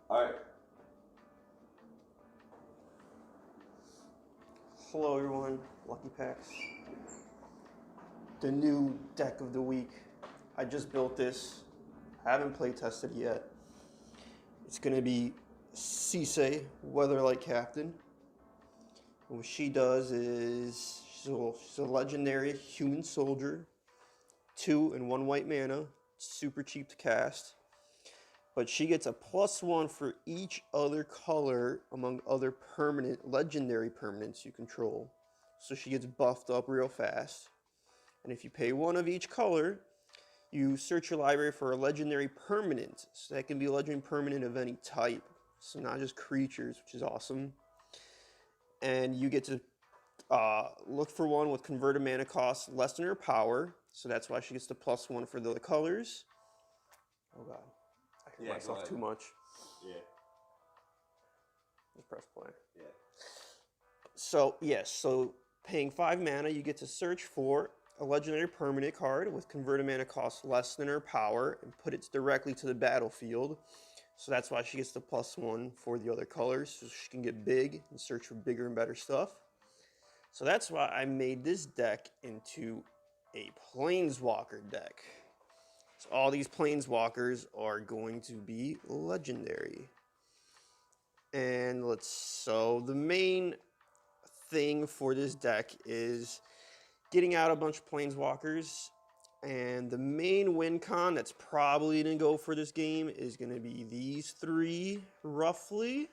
Alright. Hello everyone, Lucky Packs. The new deck of the week. I just built this. I haven't play tested it yet. It's gonna be Sisay, Weatherlight Captain. And what she does is she's a legendary human soldier. 2 and 1 white mana. Super cheap to cast. But she gets a +1 for each other color among other permanent, legendary permanents you control. So she gets buffed up real fast. And if you pay 1 of each color, you search your library for a legendary permanent. So that can be a legendary permanent of any type. So not just creatures, which is awesome. And you get to look for one with converted mana cost less than her power. So that's why she gets the +1 for the other colors. Oh god. I hit myself too much. Yeah. Just press play. Yeah. So, yes, so paying 5 mana, you get to search for a legendary permanent card with converted mana cost less than her power and put it directly to the battlefield. So that's why she gets the +1 for the other colors, so she can get big and search for bigger and better stuff. So that's why I made this deck into a Planeswalker deck. So all these Planeswalkers are going to be legendary. And so the main thing for this deck is getting out a bunch of Planeswalkers. And the main win con that's probably going to go for this game is going to be these 3, roughly.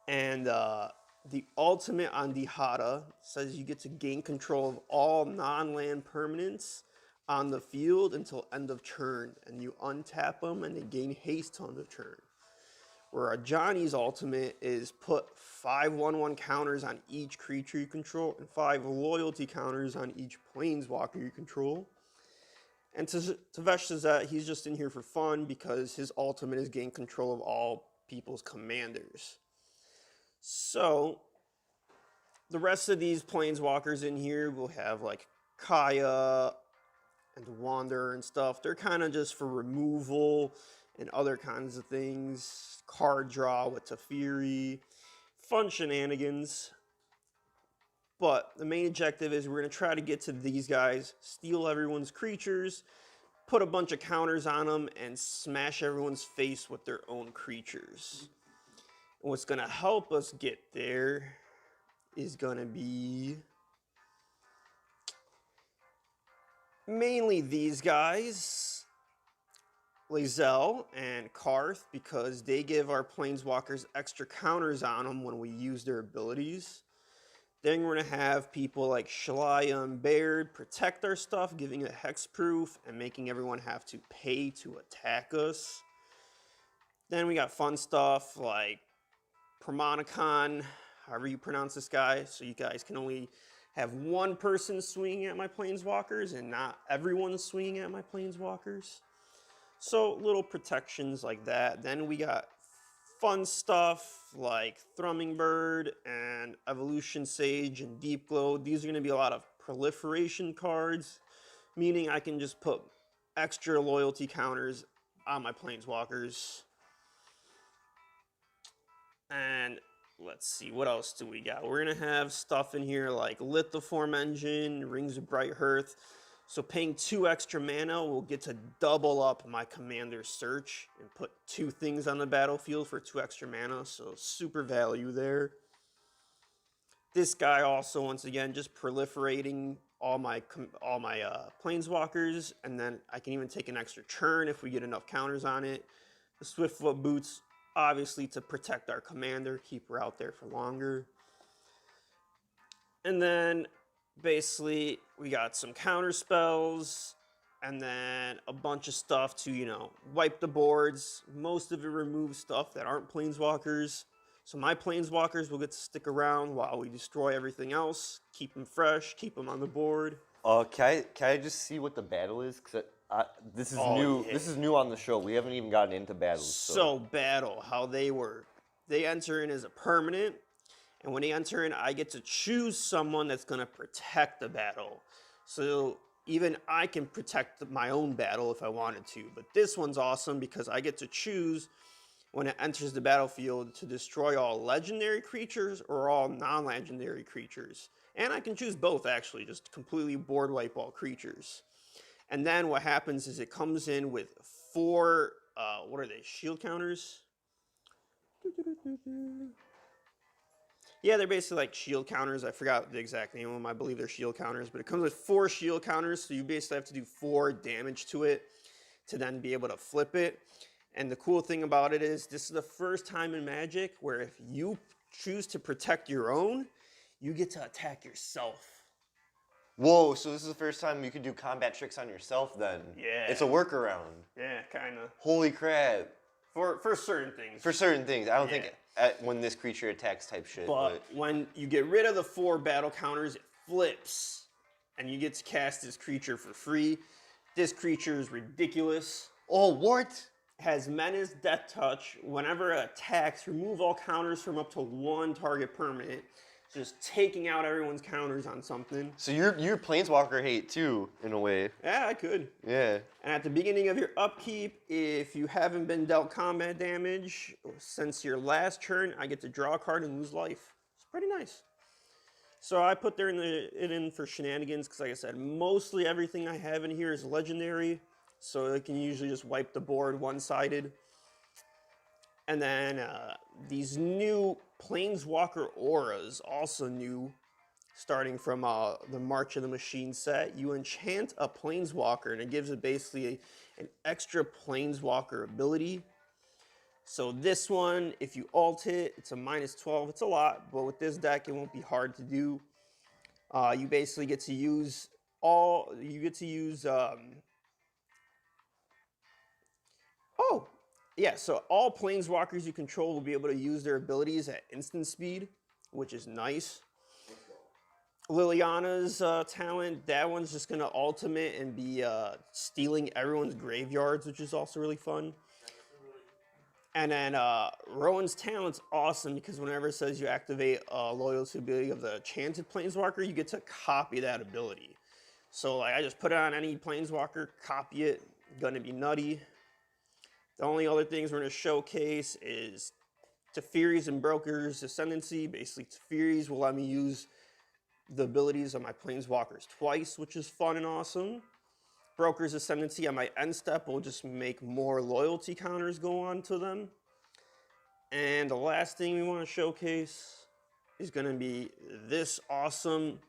And the ultimate on Dihada says you get to gain control of all non-land permanents on the field until end of turn, and you untap them and they gain haste on the turn. Where Johnny's ultimate is put 5 1/1 counters on each creature you control and 5 loyalty counters on each Planeswalker you control. And Tavesh says that he's just in here for fun because his ultimate is gain control of all people's commanders. So the rest of these Planeswalkers in here will have like Kaya and Wander and stuff. They're kind of just for removal and other kinds of things. Card draw with Teferi, fun shenanigans. But the main objective is we're going to try to get to these guys, steal everyone's creatures, put a bunch of counters on them, and smash everyone's face with their own creatures. And what's going to help us get there is going to be mainly these guys, Lae'zel and Karth, because they give our Planeswalkers extra counters on them when we use their abilities. Then we're going to have people like Shalaya and Baird protect our stuff, giving it hexproof and making everyone have to pay to attack us. Then we got fun stuff like Permanicon, however you pronounce this guy, so you guys can only have one person swinging at my Planeswalkers and not everyone swinging at my Planeswalkers. So little protections like that. Then we got fun stuff like Thrumming Bird and Evolution Sage and Deep Glow. These are going to be a lot of proliferation cards, meaning I can just put extra loyalty counters on my Planeswalkers. And let's see, what else do we got? We're going to have stuff in here like Lithiform Engine, Rings of Bright Hearth. So paying 2 extra mana will get to double up my commander search and put 2 things on the battlefield for 2 extra mana. So super value there. This guy also, once again, just proliferating all my Planeswalkers. And then I can even take an extra turn if we get enough counters on it. The Swiftfoot Boots, obviously to protect our commander, keep her out there for longer. And then basically we got some counter spells and then a bunch of stuff to, wipe the boards. Most of it removes stuff that aren't Planeswalkers. So my Planeswalkers will get to stick around while we destroy everything else, keep them fresh, keep them on the board. Can I just see what the battle is? Because this is new. Yeah. This is new on the show. We haven't even gotten into battles. So battle, how they work. They enter in as a permanent, and when they enter in, I get to choose someone that's going to protect the battle. So even I can protect my own battle if I wanted to. But this one's awesome because I get to choose when it enters the battlefield to destroy all legendary creatures or all non-legendary creatures. And I can choose both, actually, just completely board wipe all creatures. And then what happens is it comes in with 4, what are they, shield counters? Yeah, they're basically like shield counters. I forgot the exact name of them. I believe they're shield counters, but it comes with 4 shield counters, so you basically have to do 4 damage to it to then be able to flip it. And the cool thing about it is this is the first time in Magic where if you choose to protect your own, you get to attack yourself. Whoa, so this is the first time you can do combat tricks on yourself then. Yeah. It's a workaround. Yeah, kind of. Holy crap. For certain things. For certain things. I don't think when this creature attacks type shit. But when you get rid of the 4 battle counters, it flips. And you get to cast this creature for free. This creature is ridiculous. Oh, what? Has Menace, Death Touch. Whenever it attacks, remove all counters from up to 1 target permanent. Just taking out everyone's counters on something. So you're Planeswalker hate too, in a way. Yeah, I could. Yeah. And at the beginning of your upkeep, if you haven't been dealt combat damage since your last turn, I get to draw a card and lose life. It's pretty nice. So I put it in for shenanigans because, like I said, mostly everything I have in here is legendary. So it can usually just wipe the board one-sided. And then these new Planeswalker auras, also new, starting from the March of the Machine set. You enchant a Planeswalker, and it gives it basically an extra Planeswalker ability. So this one, if you alt it, it's a -12. It's a lot, but with this deck, it won't be hard to do. You basically get to use so all Planeswalkers you control will be able to use their abilities at instant speed, which is nice. Liliana's talent, that one's just going to ultimate and be stealing everyone's graveyards, which is also really fun. And then Rowan's talent's awesome because whenever it says you activate a loyalty ability of the enchanted Planeswalker, you get to copy that ability. So like I just put it on any Planeswalker, copy it, gonna be nutty. The only other things we're going to showcase is Teferi's and Broker's Ascendancy. Basically, Teferi's will let me use the abilities of my Planeswalkers twice, which is fun and awesome. Broker's Ascendancy on my end step will just make more loyalty counters go on to them. And the last thing we want to showcase is going to be this awesome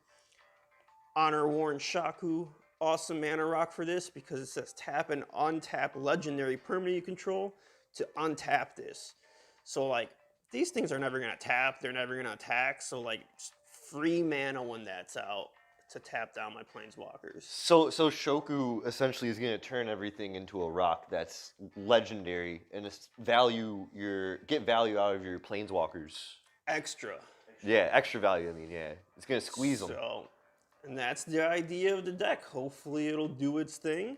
Honor Worn Shaku. Awesome mana rock for this because it says tap and untap legendary permanent you control to untap this. So like these things are never gonna tap, they're never gonna attack. So like free mana when that's out to tap down my Planeswalkers. So Shoku essentially is gonna turn everything into a rock that's legendary and get value out of your Planeswalkers. Extra. Yeah, extra value. I mean, yeah, it's gonna squeeze them. And that's the idea of the deck. Hopefully it'll do its thing.